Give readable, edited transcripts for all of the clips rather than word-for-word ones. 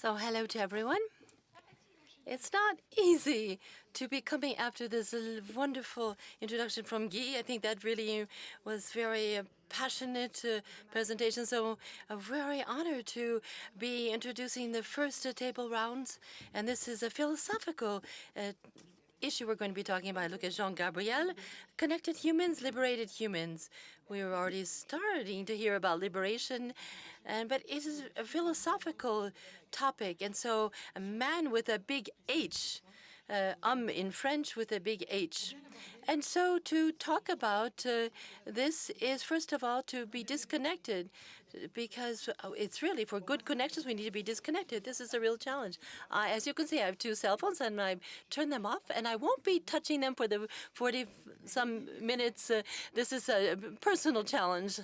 So hello to everyone. It's not easy to be coming after this wonderful introduction from Guy. I think that really was very passionate presentation. So a very honored to be introducing the first table rounds. And this is a philosophical issue we're going to be talking about. Look at Jean-Gabriel, connected humans, liberated humans. We were already starting to hear about liberation, but it is a philosophical topic. And so a man with a big H, in French with a big H. And so to talk about this is, first of all, to be disconnected, because it's really, for good connections, we need to be disconnected. This is a real challenge. As you can see, I have two cell phones, and I turn them off, and I won't be touching them for the 40-some minutes. This is a personal challenge,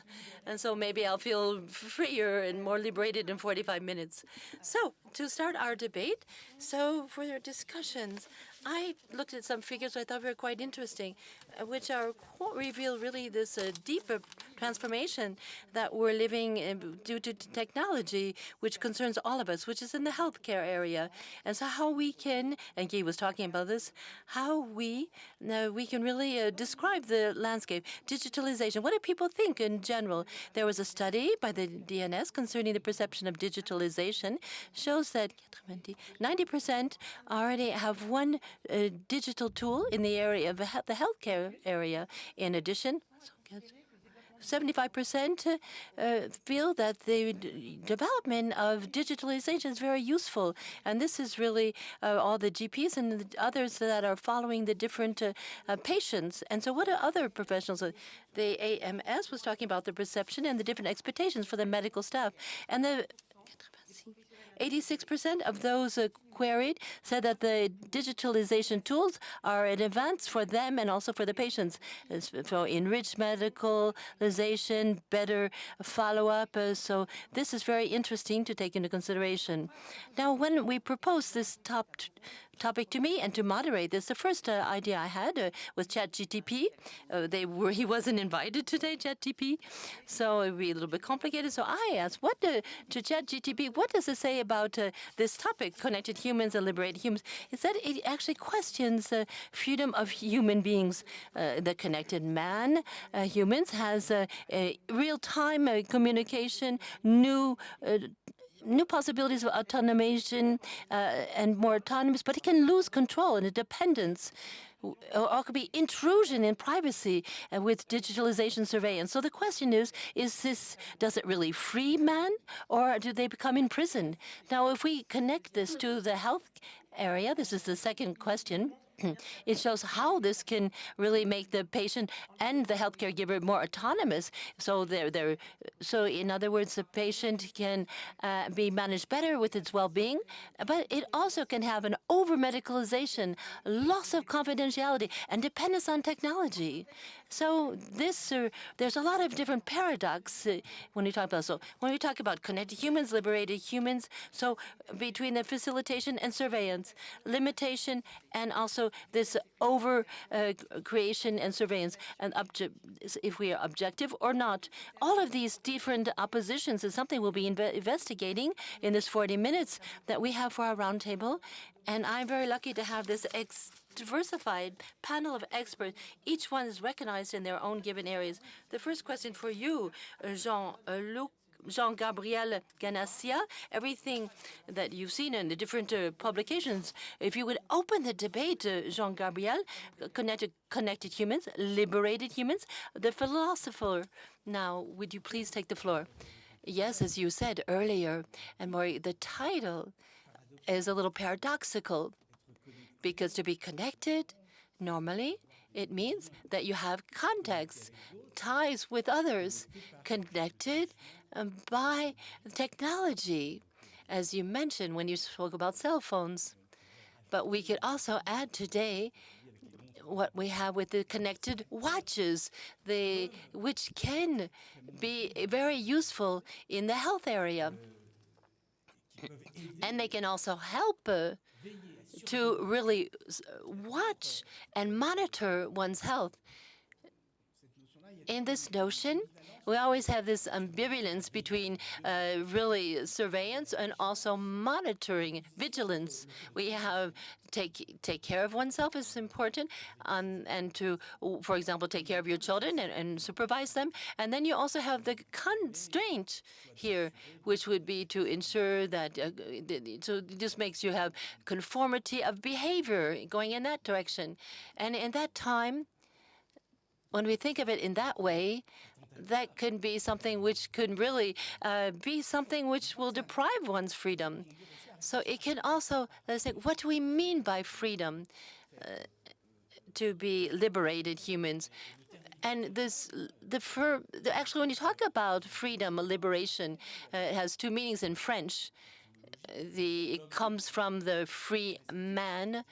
and so maybe I'll feel freer and more liberated in 45 minutes. So to start our debate, so for your discussions, I looked at some figures I thought were quite interesting, which reveal really this deeper transformation that we're living due to technology, which concerns all of us, which is in the healthcare area. And so how we can, and Guy was talking about this, how we can really describe the landscape. Digitalization, what do people think in general? There was a study by the DNS concerning the perception of digitalization, shows that 90% already have one digital tool in the area of the healthcare area. In addition, 75% feel that the development of digitalization is very useful. And this is really all the GPs and the others that are following the different patients. And so what are other professionals? The AMS was talking about the perception and the different expectations for the medical staff. And the 86% of those queried said that the digitalization tools are an advance for them and also for the patients. So enriched medicalization, better follow-up. So this is very interesting to take into consideration. Now, when we proposed this topic to me and to moderate this, the first idea I had was ChatGPT. He wasn't invited today, ChatGPT, so it would be a little bit complicated. So I asked, to ChatGPT, what does it say about this topic, connected humans and liberated humans? It said it actually questions the freedom of human beings. The connected man, humans, has real-time communication, new possibilities of automation and more autonomous, but it can lose control and dependence, or it could be intrusion in privacy with digitalization surveillance. So the question is does it really free man, or do they become imprisoned? Now, if we connect this to the health area, this is the second question. It shows how this can really make the patient and the healthcare giver more autonomous. So so in other words, the patient can be managed better with its well-being, but it also can have an over-medicalization, loss of confidentiality, and dependence on technology. So there's a lot of different paradox when we talk about. So when we talk about connected humans, liberated humans, so between the facilitation and surveillance, limitation, and also this over creation and surveillance, and if we are objective or not. All of these different oppositions is something we'll be investigating in this 40 minutes that we have for our roundtable. And I'm very lucky to have this diversified panel of experts. Each one is recognized in their own given areas. The first question for you, Jean-Gabriel GANASCIA, everything that you've seen in the different publications, if you would open the debate, Jean-Gabriel, connected humans, liberated humans, the philosopher. Now, would you please take the floor? Yes, as you said earlier, and more, the title is a little paradoxical, because to be connected, normally, it means that you have contacts, ties with others, connected by technology, as you mentioned when you spoke about cell phones. But we could also add today what we have with the connected watches, which can be very useful in the health area. And they can also help to really watch and monitor one's health. in this notion, we always have this ambivalence between really surveillance and also monitoring, vigilance. We have take care of oneself is important, and to, for example, take care of your children and supervise them. And then you also have the constraint here, which would be to ensure that, so this makes you have conformity of behavior going in that direction. And in that time, when we think of it in that way, that can be something which could really be something which will deprive one's freedom. So it can also, let's say, what do we mean by freedom to be liberated humans? And this, actually, when you talk about freedom, liberation, it has two meanings in French. It comes from the free man,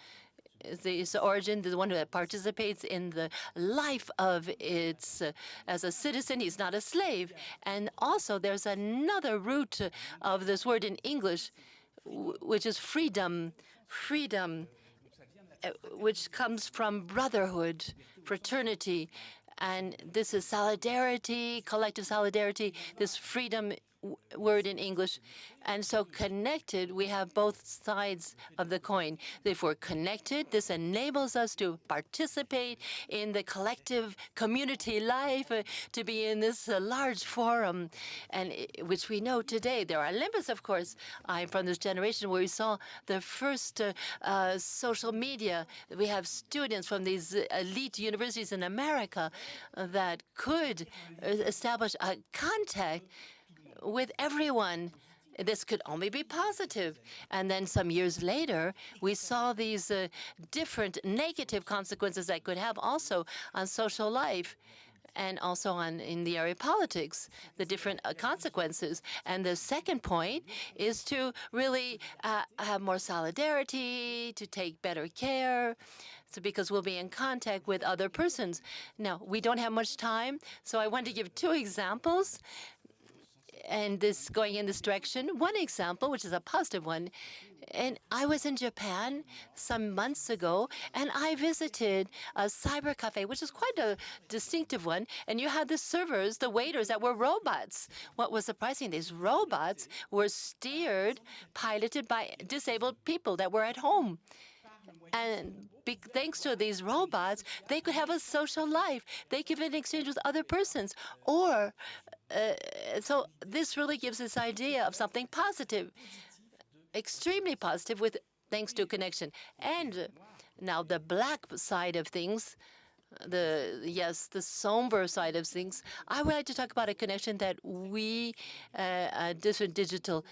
its origin, the one that participates in the life of its, as a citizen, he's not a slave. And also, there's another root of this word in English, which is freedom, which comes from brotherhood, fraternity. And this is solidarity, collective solidarity, this freedom word in English. And so connected, we have both sides of the coin. If we're connected, this enables us to participate in the collective community life, to be in this large forum, and which we know today. There are limits, of course. I'm from this generation where we saw the first social media. We have students from these elite universities in America that could establish a contact with everyone. This could only be positive. And then some years later, we saw these different negative consequences that could have also on social life and also in the area of politics, the different consequences. And the second point is to really have more solidarity, to take better care, so because we'll be in contact with other persons. Now, we don't have much time, so I want to give two examples, and this going in this direction. One example, which is a positive one, and I was in Japan some months ago, and I visited a cyber cafe, which is quite a distinctive one, and you had the servers, the waiters that were robots. What was surprising, these robots were steered, piloted by disabled people that were at home. And thanks to these robots, they could have a social life. They could even exchange with other persons. Or, so this really gives this idea of something positive, extremely positive, with thanks to connection. And now the black side of things, the somber side of things, I would like to talk about a connection that we, different digital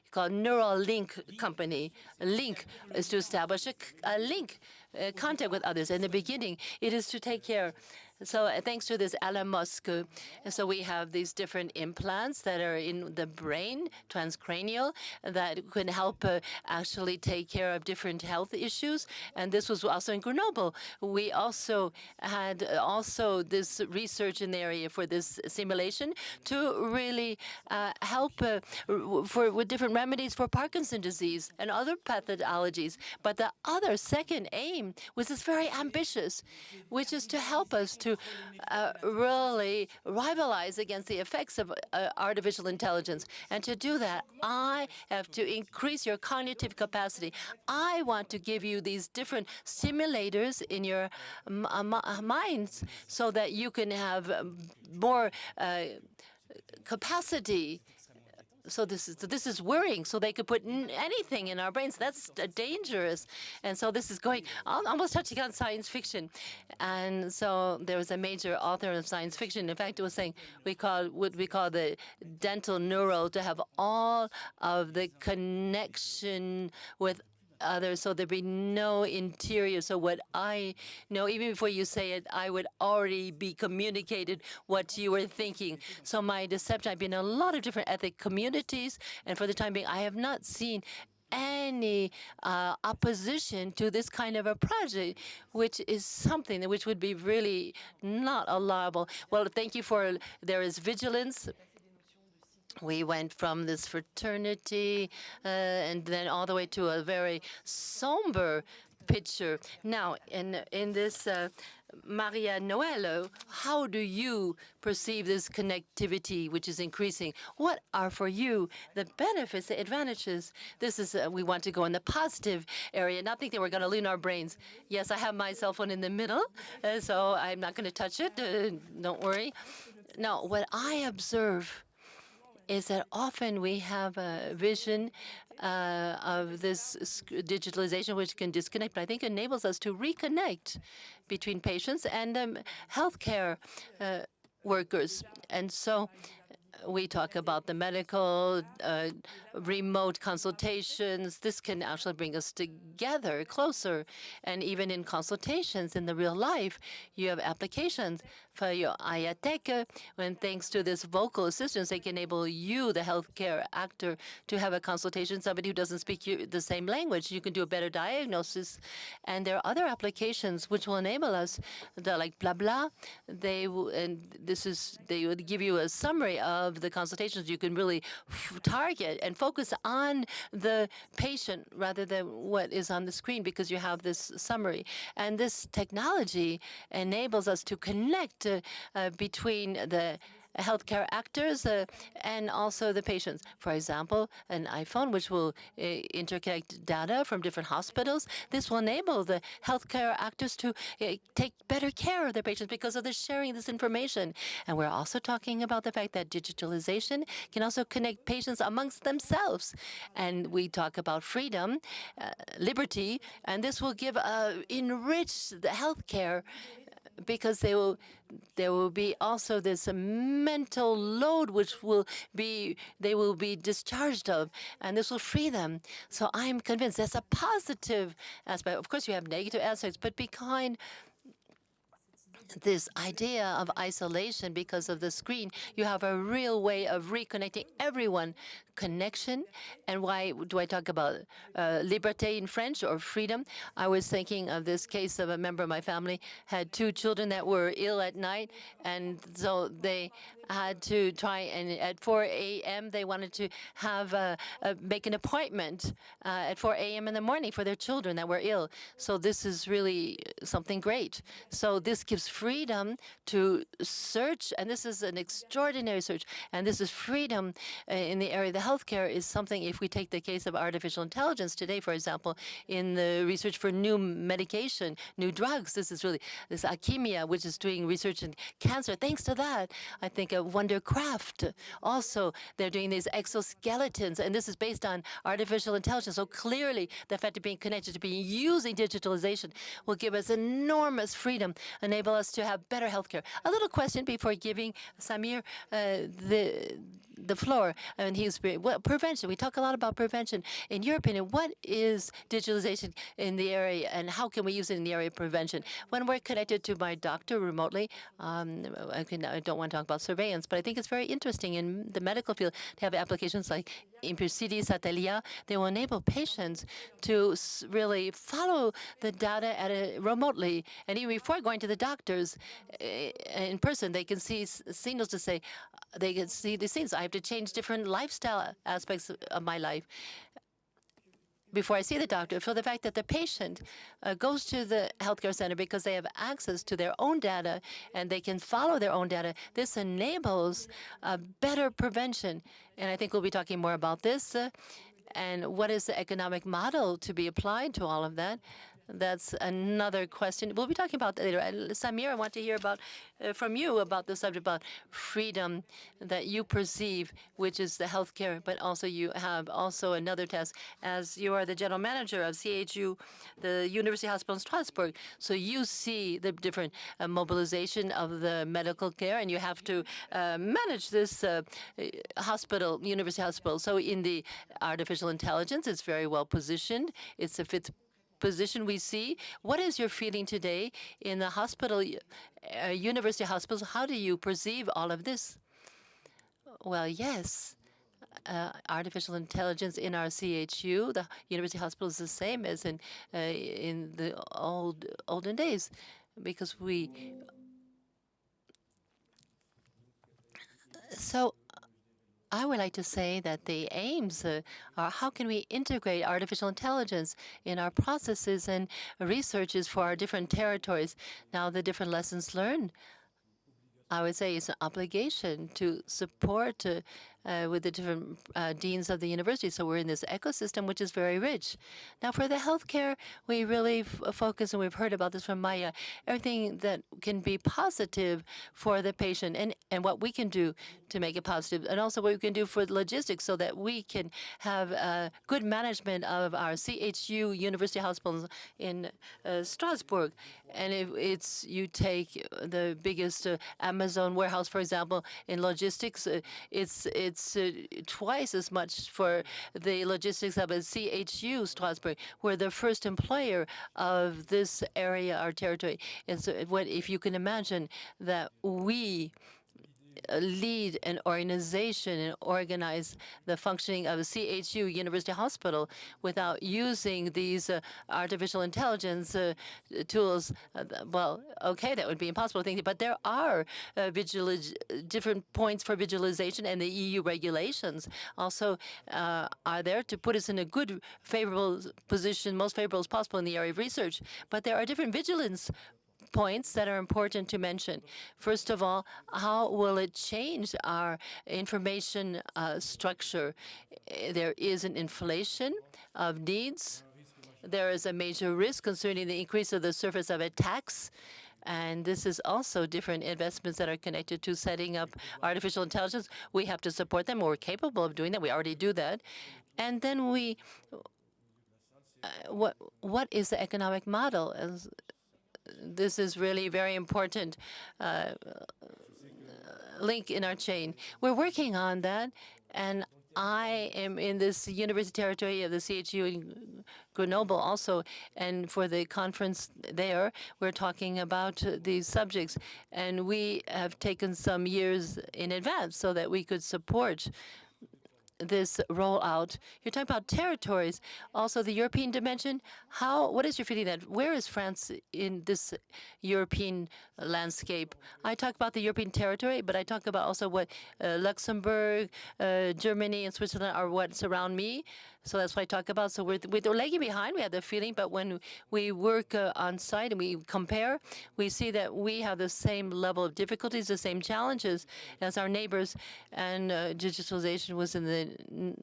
called Neural Link company. Link is to establish a link, contact with others. In the beginning, it is to take care. So thanks to this Elon Musk, so we have these different implants that are in the brain, transcranial, that can help actually take care of different health issues. And this was also in Grenoble. We also had this research in the area for this simulation to really help with different remedies for Parkinson's disease and other pathologies. But the other second aim was this very ambitious, which is to help us to really rivalize against the effects of artificial intelligence. And to do that, I have to increase your cognitive capacity. I want to give you these different simulators in your minds so that you can have more capacity. So this is worrying. So they could put anything in our brains. That's dangerous. And so this is going almost touching on science fiction. And so there was a major author of science fiction. In fact, it was saying what we call the dental neural to have all of the connection with others, so there'd be no interior. So what I know, even before you say it, I would already be communicated what you were thinking. So my deception, I've been in a lot of different ethnic communities, and for the time being, I have not seen any opposition to this kind of a project, which is something which would be really not allowable. Well, thank you for, there is vigilance. We went from this fraternity and then all the way to a very somber picture. Now, in this Maria Noel, how do you perceive this connectivity which is increasing? What are for you the benefits, the advantages? This is, we want to go in the positive area, not think that we're going to lean our brains. Yes, I have my cell phone in the middle, so I'm not going to touch it. Don't worry. Now, what I observe is that often we have a vision of this digitalization which can disconnect, but I think enables us to reconnect between patients and healthcare workers. And so we talk about the medical, remote consultations. This can actually bring us together, closer. And even in consultations in the real life, you have applications for your IATEC, when thanks to this vocal assistance, they can enable you, the healthcare actor, to have a consultation, somebody who doesn't speak the same language. You can do a better diagnosis. And there are other applications which will enable us, like blah, blah. They would give you a summary of the consultations. You can really target and focus on the patient rather than what is on the screen, because you have this summary. And this technology enables us to connect between the healthcare actors and also the patients. For example, an iPhone, which will interconnect data from different hospitals. This will enable the healthcare actors to take better care of their patients because of the sharing this information. And we're also talking about the fact that digitalization can also connect patients amongst themselves. And we talk about freedom, liberty, and this will give enrich the healthcare, because there will be also this mental load which they will be discharged of, and this will free them. So I'm convinced that's a positive aspect. Of course, you have negative aspects, but behind this idea of isolation because of the screen, you have a real way of reconnecting everyone. Connection. And why do I talk about liberté in French, or freedom? I was thinking of this case of a member of my family had 2 children that were ill at night, and so they had to try, and at 4 a.m. they wanted to have make an appointment at 4 a.m. in the morning for their children that were ill. So this is really something great. So this gives freedom to search, and this is an extraordinary search, and this is freedom in the area of the healthcare is something. If we take the case of artificial intelligence today, for example, in the research for new medication, new drugs, this is really this Alchemia, which is doing research in cancer. Thanks to that, I think Wondercraft also, they're doing these exoskeletons, and this is based on artificial intelligence. So clearly, the fact of being connected, to being using digitalization, will give us enormous freedom, enable us to have better healthcare. A little question before giving Samir the floor, and he's prevention. We talk a lot about prevention. In your opinion, what is digitalization in the area, and how can we use it in the area of prevention? When we're connected to my doctor remotely, I don't want to talk about surveillance, but I think it's very interesting in the medical field to have applications like Impulsidi, Satellia. They will enable patients to really follow the data remotely, and even before going to the doctors in person, they can see signals to say, they can see these things. I have to change different lifestyle aspects of my life before I see the doctor. For the fact that the patient goes to the healthcare center because they have access to their own data and they can follow their own data, this enables better prevention. And I think we'll be talking more about this. And what is the economic model to be applied to all of that? That's another question. We'll be talking about that later. Samir, I want to hear about from you about the subject about freedom that you perceive, which is the healthcare, but also you have also another task, as you are the general manager of CHU, the University Hospital in Strasbourg. So you see the different mobilization of the medical care, and you have to manage this hospital, university hospital. So in the artificial intelligence, it's very well positioned. It's a fifth position we see. What is your feeling today in the hospital, university hospitals? How do you perceive all of this? Well, yes. Artificial intelligence in our CHU, the university hospital, is the same as in the olden days, because I would like to say that the aims are how can we integrate artificial intelligence in our processes and researches for our different territories. Now, the different lessons learned, I would say it's an obligation to support with the different deans of the university. So we're in this ecosystem, which is very rich. Now, for the healthcare, we really focus, and we've heard about this from Maya, everything that can be positive for the patient and what we can do to make it positive, and also what we can do for logistics so that we can have good management of our CHU University Hospitals in Strasbourg. And if it's, you take the biggest Amazon warehouse, for example, in logistics, it's twice as much for the logistics of a CHU Strasbourg. We're the first employer of this area, our territory. And so what if you can imagine that we lead an organization and organize the functioning of a CHU University Hospital without using these artificial intelligence tools, well, okay, that would be impossible to think. But there are different points for visualization, and the EU regulations also are there to put us in a good, favorable position, most favorable as possible in the area of research. But there are different vigilance points that are important to mention. First of all, how will it change our information structure? There is an inflation of needs. There is a major risk concerning the increase of the surface of attacks. And this is also different investments that are connected to setting up artificial intelligence. We have to support them. We're capable of doing that. We already do that. And then what is the economic model? This is really very important link in our chain. We're working on that, and I am in this university territory of the CHU in Grenoble also, and for the conference there, we're talking about these subjects, and we have taken some years in advance so that we could support this rollout. You're talking about territories, also the European dimension. What is your feeling that? Where is France in this European landscape? I talk about the European territory, but I talk about also what Luxembourg, Germany, and Switzerland are what surround me. So that's what I talk about. So we're lagging behind. We have the feeling, but when we work on site and we compare, we see that we have the same level of difficulties, the same challenges as our neighbors. And digitalization was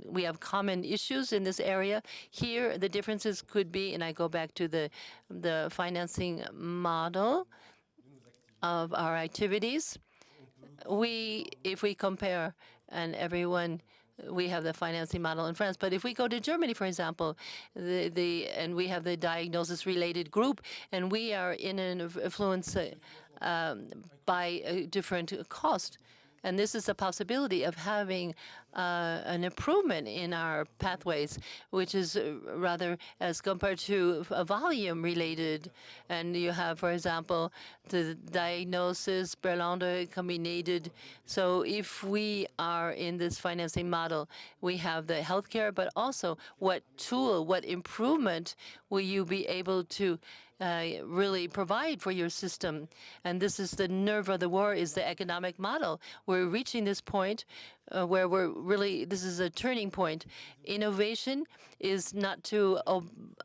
we have common issues in this area. Here, the differences could be, and I go back to the financing model of our activities. If we compare, and everyone, we have the financing model in France. But if we go to Germany, for example, and we have the diagnosis-related group, and we are in an influence by a different cost. And this is a possibility of having an improvement in our pathways, which is rather as compared to a volume related. And you have, for example, the diagnosis, Berlande combined. So if we are in this financing model, we have the healthcare, but also what tool, what improvement will you be able to really provide for your system. And this is the nerve of the war, is the economic model. We're reaching this point where this is a turning point. Innovation is not to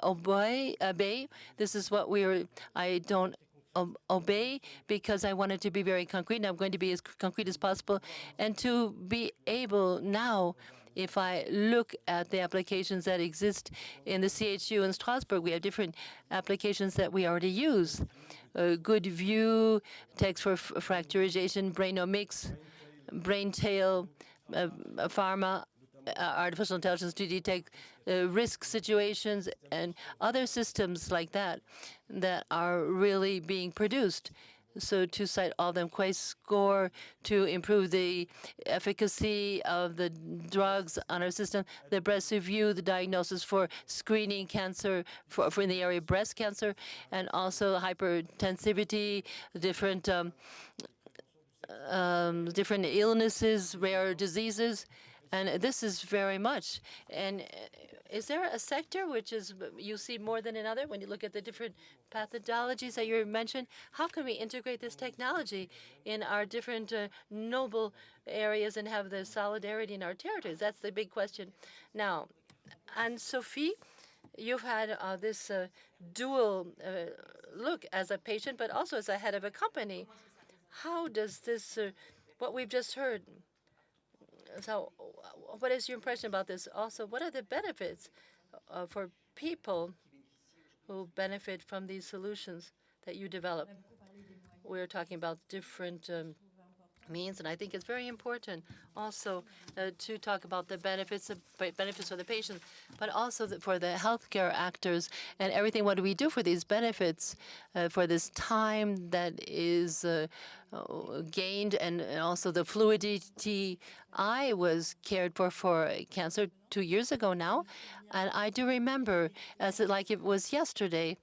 obey. This is what I don't obey because I want it to be very concrete, and I'm going to be as concrete as possible. And to be able now, if I look at the applications that exist in the CHU in Strasbourg, we have different applications that we already use. Good view, text for fracturization, brainomics, brain tail, pharma, artificial intelligence to detect risk situations, and other systems like that are really being produced. So to cite all them, score to improve the efficacy of the drugs on our system, the breast review, the diagnosis for screening cancer for in the area of breast cancer, and also hypertensivity, different illnesses, rare diseases. And this is very much. And is there a sector which is you see more than another when you look at the different pathologies that you mentioned? How can we integrate this technology in our different noble areas and have the solidarity in our territories? That's the big question. Now, Anne-Sophie, you've had this dual look as a patient, but also as a head of a company. How does this, what we've just heard, so what is your impression about this? Also, what are the benefits for people who benefit from these solutions that you develop? We're talking about different means, and I think it's very important also to talk about the benefits for the patients, but also for the healthcare actors and everything. What do we do for these benefits, for this time that is gained, and also the fluidity? I was cared for cancer 2 years ago now, and I do remember as like it was yesterday.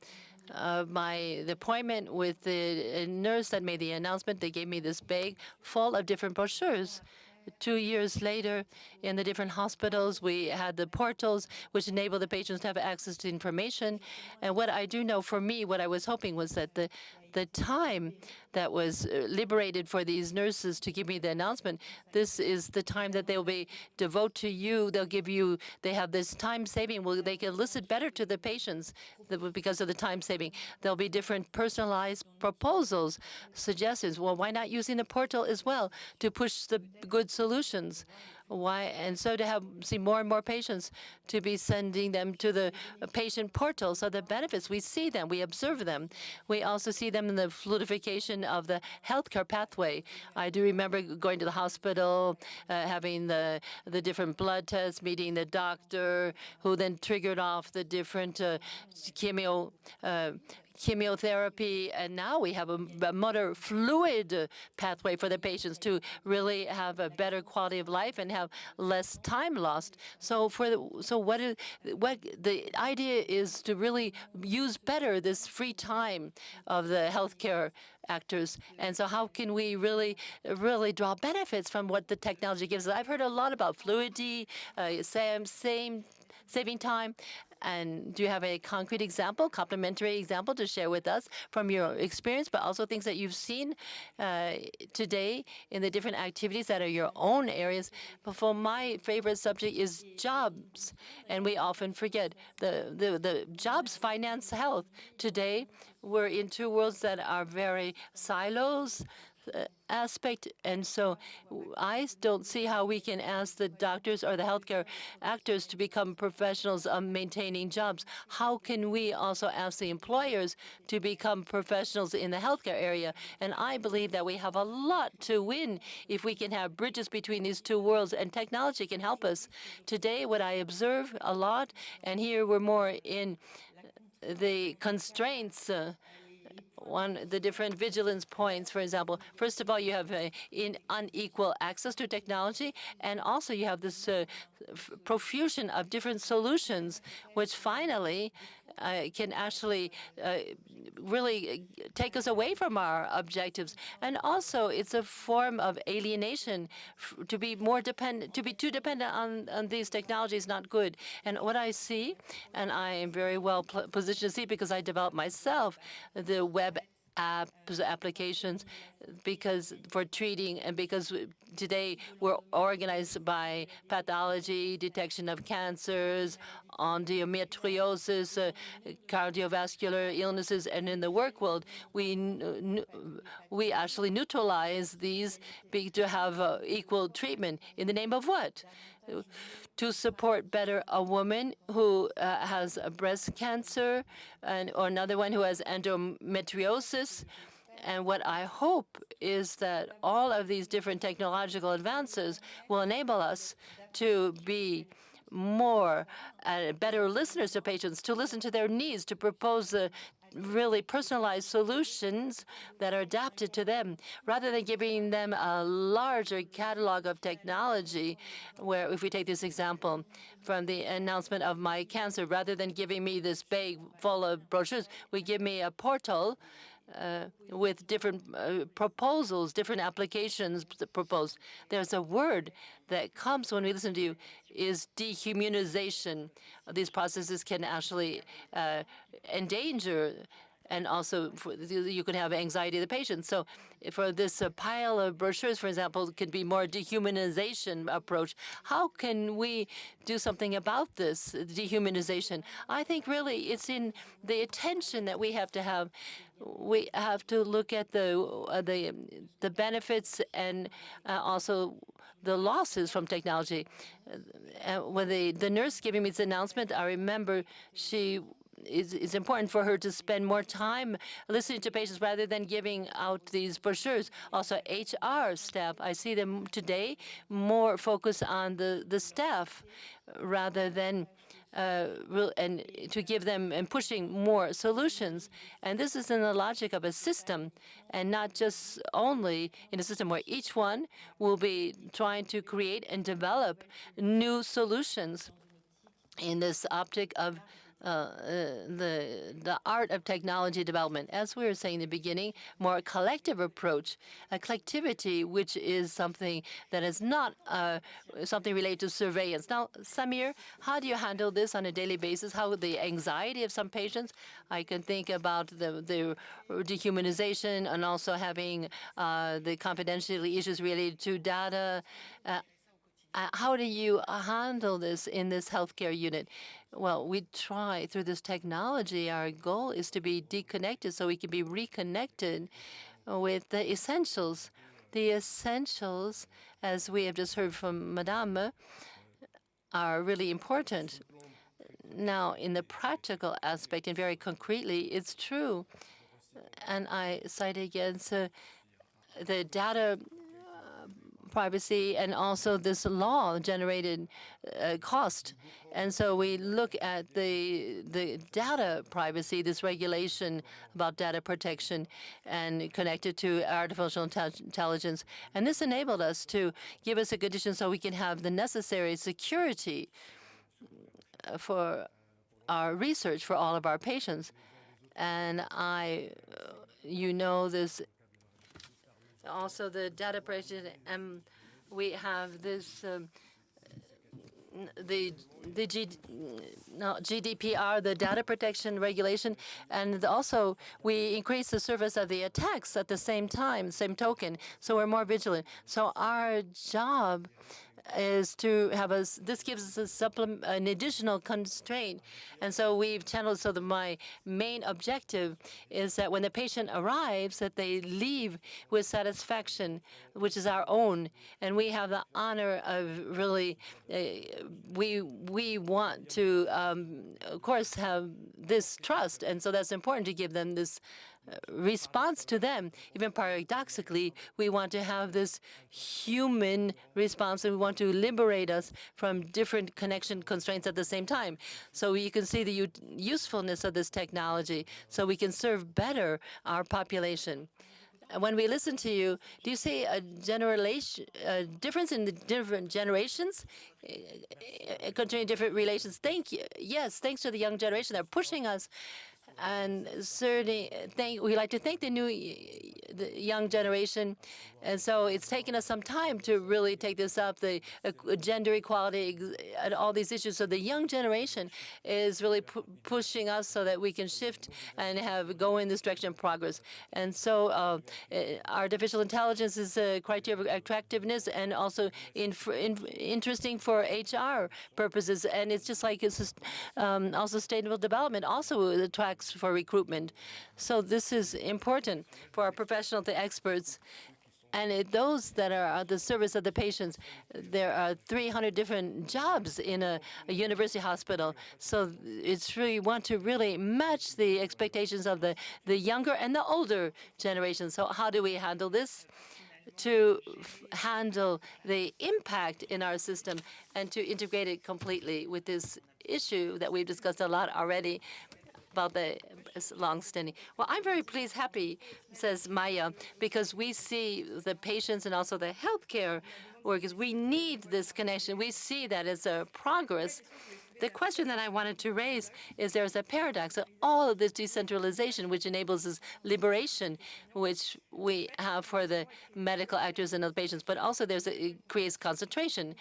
The appointment with the nurse that made the announcement. They gave me this bag full of different brochures. 2 years later, in the different hospitals, we had the portals which enable the patients to have access to information. And what I do know, for me, what I was hoping was that the time that was liberated for these nurses to give me the announcement, this is the time that they'll be devote to you. They'll give you, they have this time saving. Well, they can listen better to the patients because of the time saving. There'll be different personalized proposals, suggestions. Well, why not using the portal as well to push the good solutions? Why? And so to see more and more patients, to be sending them to the patient portal. So the benefits, we see them, we observe them. We also see them in the fluidification of the healthcare pathway. I do remember going to the hospital, having the different blood tests, meeting the doctor, who then triggered off the different chemotherapy, and now we have a motor fluid pathway for the patients to really have a better quality of life and have less time lost. So what the idea is to really use better this free time of the healthcare actors. And so how can we really draw benefits from what the technology gives us? I've heard a lot about fluidity, saving time. And do you have a concrete example, complementary example to share with us from your experience, but also things that you've seen today in the different activities that are your own areas? But for my favorite subject is jobs, and we often forget the jobs finance health. Today, we're in two worlds that are very silos aspect, and so I don't see how we can ask the doctors or the healthcare actors to become professionals of maintaining jobs. How can we also ask the employers to become professionals in the healthcare area? And I believe that we have a lot to win if we can have bridges between these two worlds, and technology can help us. Today, what I observe a lot, and here we're more in the constraints, the different vigilance points, for example. First of all, you have unequal access to technology, and also you have this profusion of different solutions, which finally can actually really take us away from our objectives. And also, it's a form of alienation to be more dependent, to be too dependent on these technologies, not good. And what I see, and I am very well positioned to see because I developed myself the web applications, because for treating, and because today we're organized by pathology, detection of cancers, endometriosis, cardiovascular illnesses, and in the work world, we actually neutralize these to have equal treatment. In the name of what? To support better a woman who has breast cancer, or another one who has endometriosis. And what I hope is that all of these different technological advances will enable us to be more better listeners to patients, to listen to their needs, to propose really personalized solutions that are adapted to them, rather than giving them a larger catalog of technology, where if we take this example from the announcement of my cancer, rather than giving me this bag full of brochures, we give me a portal with different proposals, different applications proposed. There's a word that comes when we listen to you, is dehumanization. These processes can actually endanger, and also you can have anxiety of the patient. So for this pile of brochures, for example, could be more dehumanization approach. How can we do something about this dehumanization? I think really it's in the attention that we have to have. We have to look at the benefits and also the losses from technology. When the nurse giving me this announcement, I remember it's important for her to spend more time listening to patients rather than giving out these brochures. Also, HR staff, I see them today more focused on the staff rather than and to give them and pushing more solutions. And this is in the logic of a system, and not just only in a system where each one will be trying to create and develop new solutions in this optic of the art of technology development. As we were saying in the beginning, more collective approach, a collectivity which is something that is not something related to surveillance. Now, Samir, how do you handle this on a daily basis? How the anxiety of some patients? I can think about the dehumanization and also having the confidentiality issues related to data. How do you handle this in this healthcare unit? Well, we try through this technology. Our goal is to be deconnected so we can be reconnected with the essentials. The essentials, as we have just heard from Madame, are really important. Now, in the practical aspect and very concretely, it's true. And I cite against the data privacy and also this law-generated cost. And so we look at the data privacy, this regulation about data protection and connected to artificial intelligence. And this enabled us to give us a condition so we can have the necessary security for our research for all of our patients. And you know this. Also, the data protection, we have this, GDPR, the data protection regulation, and also we increase the service of the attacks at the same time, same token, so we're more vigilant. So our job is to have this gives us an additional constraint. And so we've channeled so that my main objective is that when the patient arrives, that they leave with satisfaction, which is our own. And we have the honor of really, we want to, of course, have this trust. And so that's important to give them this response to them. Even paradoxically, we want to have this human response, and we want to liberate us from different connection constraints at the same time. So you can see the usefulness of this technology, so we can serve better our population. When we listen to you, do you see a difference in the different generations, concerning different relations? Thank you. Yes, thanks to the young generation, they're pushing us. And certainly, we like to thank the young generation. And so it's taken us some time to really take this up, the gender equality and all these issues. So the young generation is really pushing us so that we can shift and go in this direction of progress. And so artificial intelligence is a criteria of attractiveness and also interesting for HR purposes. And it's just like it's also sustainable development also attracts for recruitment. So this is important for our professional, the experts. And those that are at the service of the patients, there are 300 different jobs in a university hospital. So it's really want to really match the expectations of the younger and the older generation. So how do we handle this? To handle the impact in our system and to integrate it completely with this issue that we've discussed a lot already about the long-standing. Well, I'm very happy, says Maya, because we see the patients and also the healthcare workers. We need this connection. We see that as a progress. The question that I wanted to raise is there's a paradox of all of this decentralization, which enables this liberation, which we have for the medical actors and the patients, but also it creates concentration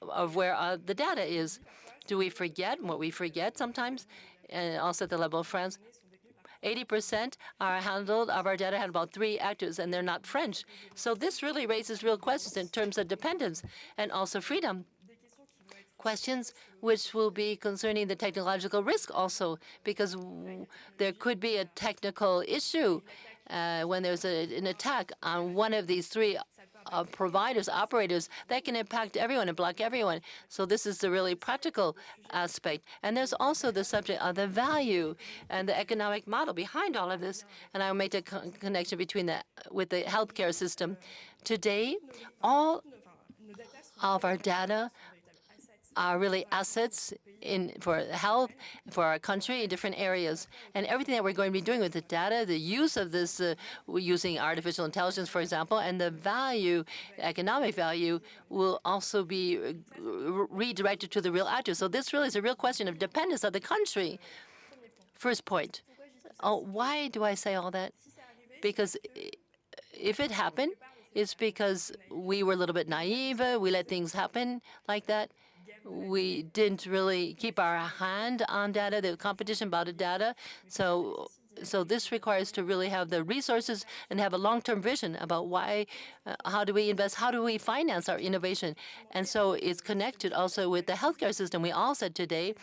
of where the data is. Do we forget what we forget sometimes? And also at the level of France, 80% are handled of our data have about 3 actors, and they're not French. So this really raises real questions in terms of dependence and also freedom. Questions which will be concerning the technological risk also, because there could be a technical issue when there's an attack on one of these 3 providers, operators, that can impact everyone and block everyone. So this is the really practical aspect. And there's also the subject of the value and the economic model behind all of this. And I will make the connection between with the healthcare system. Today, all of our data are really assets for health, for our country in different areas. And everything that we're going to be doing with the data, the use of this, using artificial intelligence, for example, and the value, economic value, will also be redirected to the real actors. So this really is a real question of dependence of the country. First point. Oh, why do I say all that? Because if it happened, it's because we were a little bit naive. We let things happen like that. We didn't really keep our hand on data, the competition about the data. So this requires to really have the resources and have a long-term vision about why, how do we invest, how do we finance our innovation. And so it's connected also with the healthcare system. We all said today,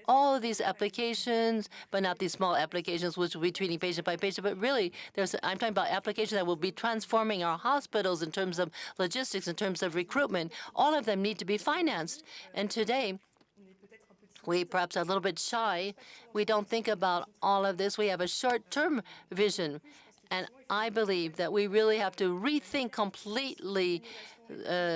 all of these applications, but not these small applications which will be treating patient by patient, but really, I'm talking about applications that will be transforming our hospitals in terms of logistics, in terms of recruitment. All of them need to be financed. And today, we perhaps are a little bit shy. We don't think about all of this. We have a short-term vision. And I believe that we really have to rethink completely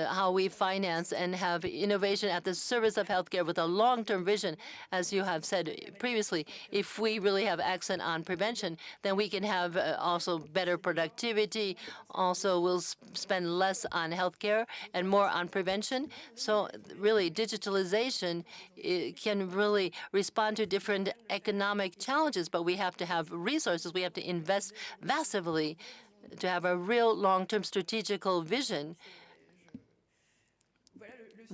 how we finance and have innovation at the service of healthcare with a long-term vision, as you have said previously. If we really have accent on prevention, then we can have also better productivity. Also, we'll spend less on healthcare and more on prevention. So really, digitalization can really respond to different economic challenges, but we have to have resources. We have to invest massively to have a real long-term strategical vision.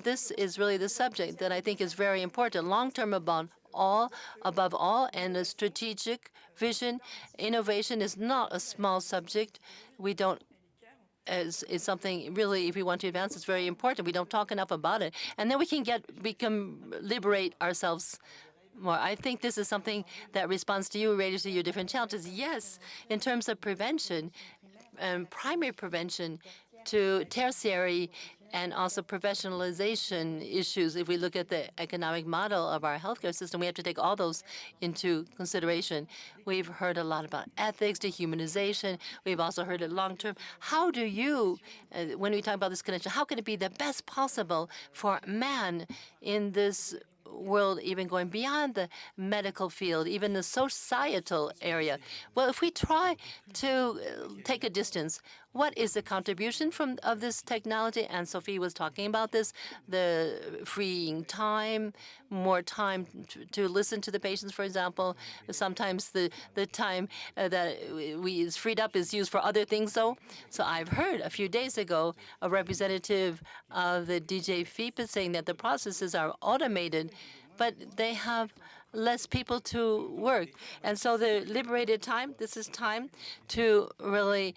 This is really the subject that I think is very important, long-term above all, and a strategic vision. Innovation is not a small subject. We don't, it's something really, if we want to advance, it's very important. We don't talk enough about it. And then we can liberate ourselves more. I think this is something that responds to you, related to your different challenges. Yes, in terms of prevention, primary prevention to tertiary and also professionalization issues. If we look at the economic model of our healthcare system, we have to take all those into consideration. We've heard a lot about ethics, dehumanization. We've also heard it long-term. How do you, when we talk about this connection, how can it be the best possible for man in this world, even going beyond the medical field, even the societal area? Well, if we try to take a distance, what is the contribution of this technology? Anne-Sophie was talking about this, the freeing time, more time to listen to the patients, for example. Sometimes the time that is freed up is used for other things, though. So I've heard a few days ago a representative of the DJ FIPE saying that the processes are automated, but they have less people to work. And so the liberated time, this is time to really,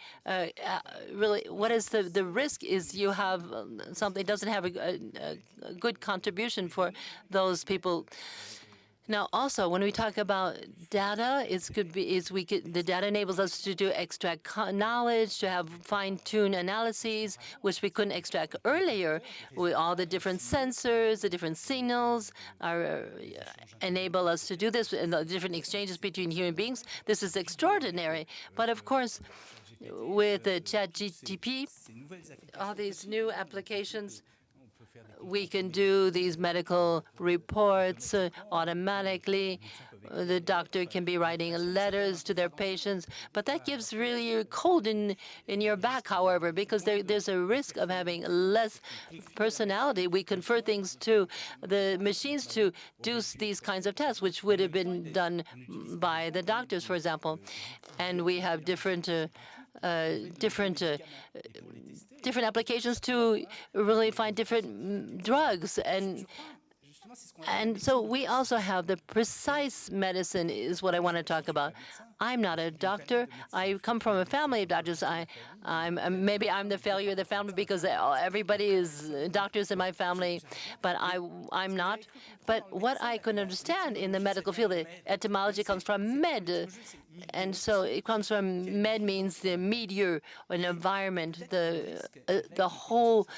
what is the risk is you have something that doesn't have a good contribution for those people. Now, also, when we talk about data, the data enables us to extract knowledge, to have fine-tuned analyses, which we couldn't extract earlier. With all the different sensors, the different signals enable us to do this, and the different exchanges between human beings. This is extraordinary. But of course, with the ChatGPT, all these new applications, we can do these medical reports automatically. the doctor can be writing letters to their patients, but that gives really a cold in your back, however, because there's a risk of having less personality. We confer things to the machines to do these kinds of tests, which would have been done by the doctors, for example. And we have different different applications to really find different drugs. And so we also have the precise medicine is what I want to talk about. I'm not a doctor. I come from a family of doctors. Maybe I'm the failure of the family because everybody is doctors in my family, but I'm not. But what I can understand in the medical field, the etymology comes from med. And so it comes from med means the meteor, an environment, the whole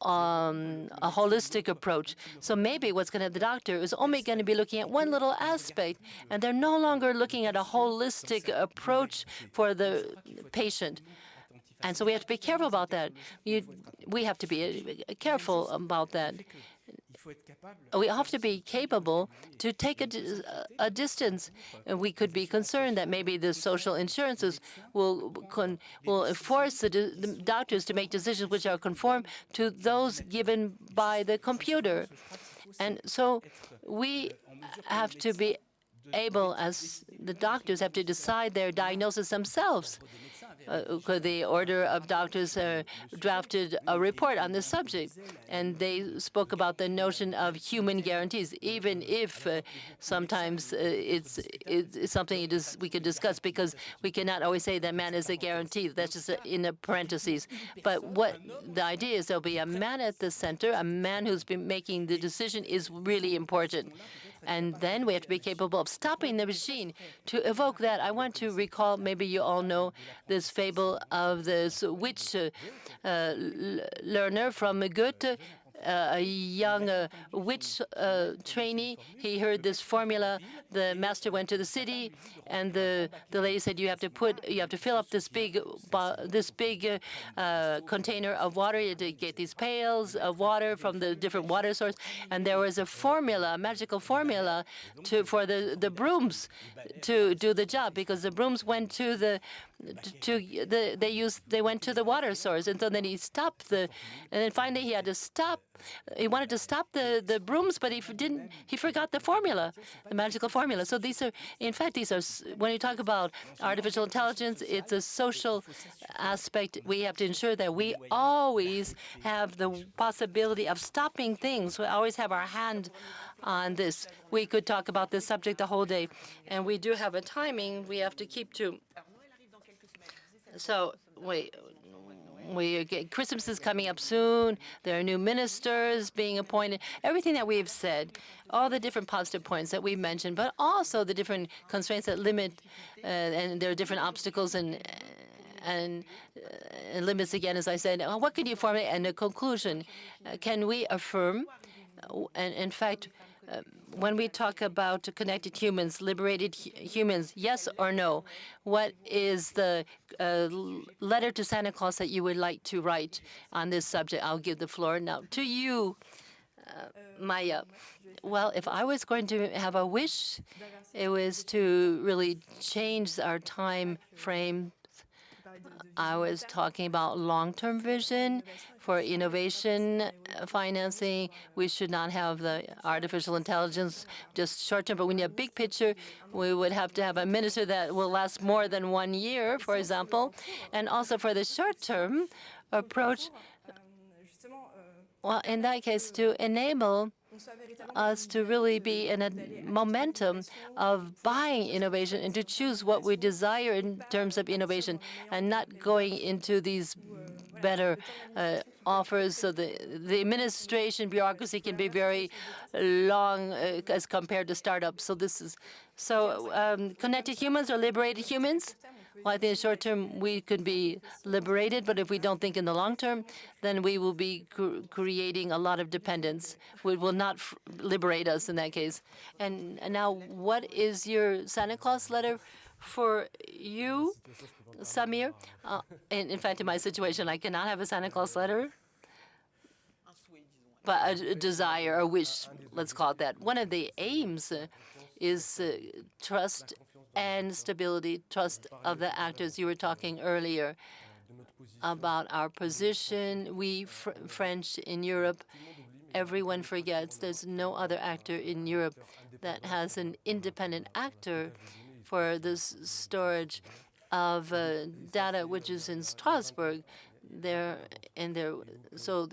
a holistic approach. So maybe what's going to the doctor is only going to be looking at one little aspect, and they're no longer looking at a holistic approach for the patient. And so we have to be careful about that. We have to be careful about that. We have to be capable to take a distance. And we could be concerned that maybe the social insurances will force the doctors to make decisions which are conform to those given by the computer. And so we have to be able, as the doctors, have to decide their diagnosis themselves. The Order of Doctors drafted a report on this subject, and they spoke about the notion of human guarantees, even if sometimes it's something we could discuss, because we cannot always say that man is a guarantee. That's just in the parentheses. But what the idea is, there'll be a man at the center, a man who's been making the decision is really important. And then we have to be capable of stopping the machine. To evoke that, I want to recall, maybe you all know this fable of this witch learner from Goethe, a young witch trainee. He heard this formula. The master went to the city, and the lady said, you have to fill up this big container of water. You have to get these pails of water from the different water sources. And there was a formula, a magical formula for the brooms to do the job, because the brooms went to they went to the water source. And so then he stopped and then finally he had to stop. He wanted to stop the brooms, but he forgot the formula, the magical formula. So these are, in fact, when you talk about artificial intelligence, it's a social aspect. We have to ensure that we always have the possibility of stopping things. We always have our hand on this. We could talk about this subject the whole day, and we do have a timing we have to keep to. So Christmas is coming up soon. There are new ministers being appointed. Everything that we've said, all the different positive points that we mentioned, but also the different constraints that limit, and there are different obstacles and limits again, as I said. What can you formulate? And a conclusion, can we affirm? And in fact, when we talk about connected humans, liberated humans, yes or no? What is the letter to Santa Claus that you would like to write on this subject? I'll give the floor now to you, Maya. Well, if I was going to have a wish, it was to really change our time frame. I was talking about long-term vision for innovation financing. We should not have the artificial intelligence just short-term, but we need a big picture. We would have to have a minister that will last more than 1 year, for example. And also for the short-term approach, well, in that case, to enable us to really be in a momentum of buying innovation and to choose what we desire in terms of innovation, and not going into these better offers. So the administration bureaucracy can be very long as compared to startups. So connected humans or liberated humans? Well, I think in the short term we could be liberated, but if we don't think in the long term, then we will be creating a lot of dependence. We will not liberate us in that case. And now, what is your Santa Claus letter for you, Samir? In fact, in my situation, I cannot have a Santa Claus letter, but a desire, a wish, let's call it that. One of the aims is trust and stability, trust of the actors. You were talking earlier about our position. We French in Europe, everyone forgets there's no other actor in Europe that has an independent actor for this storage of data, which is in Strasbourg. So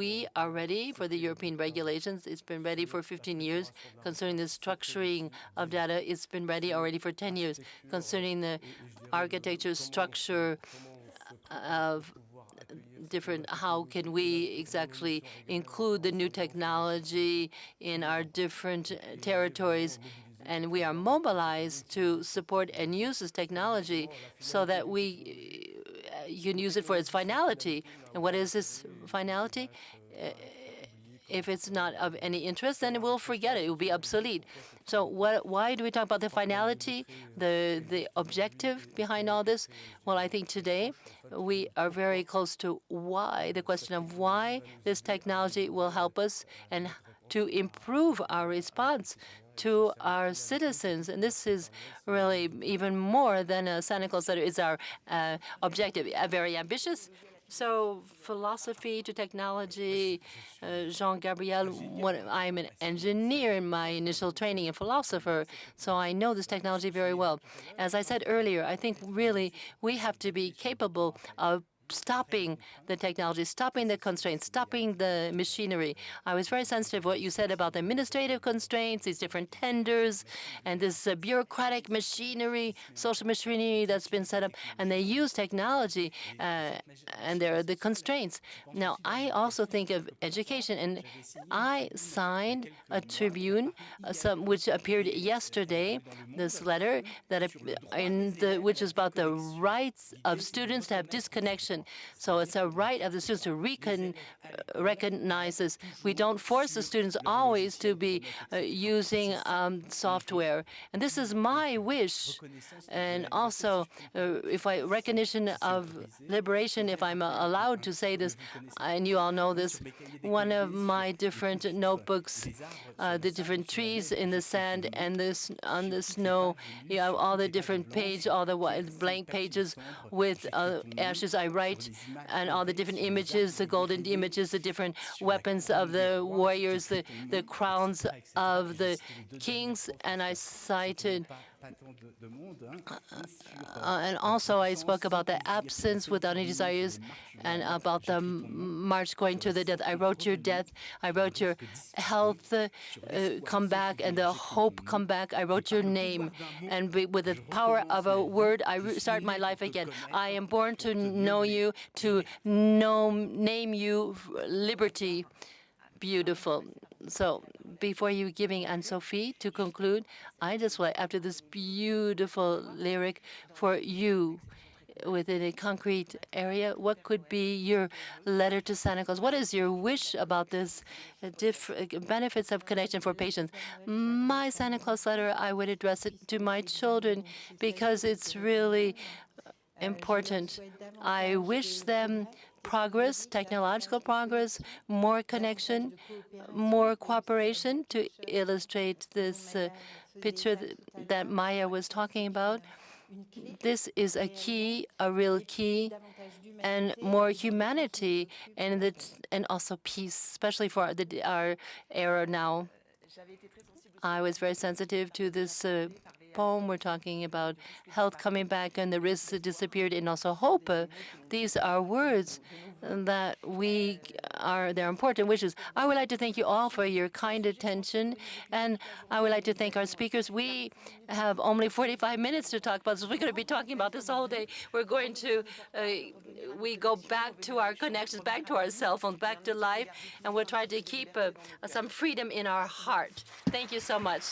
we are ready for the European regulations. It's been ready for 15 years. Concerning the structuring of data, it's been ready already for 10 years. Concerning the architecture structure of different, how can we exactly include the new technology in our different territories? And we are mobilized to support and use this technology so that we can use it for its finality. And what is this finality? If it's not of any interest, then we'll forget it. It will be obsolete. So why do we talk about the finality, the objective behind all this? Well, I think today we are very close to why, the question of why this technology will help us and to improve our response to our citizens. And this is really even more than a Santa Claus letter. It's our objective, very ambitious. So philosophy to technology, Jean-Gabriel, I'm an engineer in my initial training, a philosopher, so I know this technology very well. As I said earlier, I think really we have to be capable of stopping the technology, stopping the constraints, stopping the machinery. I was very sensitive to what you said about the administrative constraints, these different tenders, and this bureaucratic machinery, social machinery that's been set up, and they use technology, and there are the constraints. Now, I also think of education, and I signed a tribune, which appeared yesterday, this letter, which is about the rights of students to have disconnection. So it's a right of the students to recognize this. We don't force the students always to be using software. And this is my wish. And also, if recognition of liberation, if I'm allowed to say this, and you all know this, one of my different notebooks, the different trees in the sand and on the snow, you know, all the different pages, all the blank pages with ashes I write, and all the different images, the golden images, the different weapons of the warriors, the crowns of the kings, and I cited and also I spoke about the absence without any desires and about the march going to the death. I wrote your death. I wrote your health come back and the hope come back. I wrote your name. And with the power of a word, I start my life again. I am born to know you, to name you liberty. Beautiful. So before you giving Anne-Sophie to conclude, I just want, after this beautiful lyric for you within a concrete area, what could be your letter to Santa Claus? What is your wish about this benefits of connection for patients? My Santa Claus letter, I would address it to my children because it's really important. I wish them progress, technological progress, more connection, more cooperation to illustrate this picture that Maya was talking about. This is a key, a real key, and more humanity and also peace, especially for our era now. I was very sensitive to this poem. We're talking about health coming back and the risks that disappeared, and also hope. These are words that they're important wishes. I would like to thank you all for your kind attention, and I would like to thank our speakers. We have only 45 minutes to talk about this. We're going to be talking about this all day. We're going to, we go back to our connections, back to our cell phones, back to life, and we'll try to keep some freedom in our heart. Thank you so much.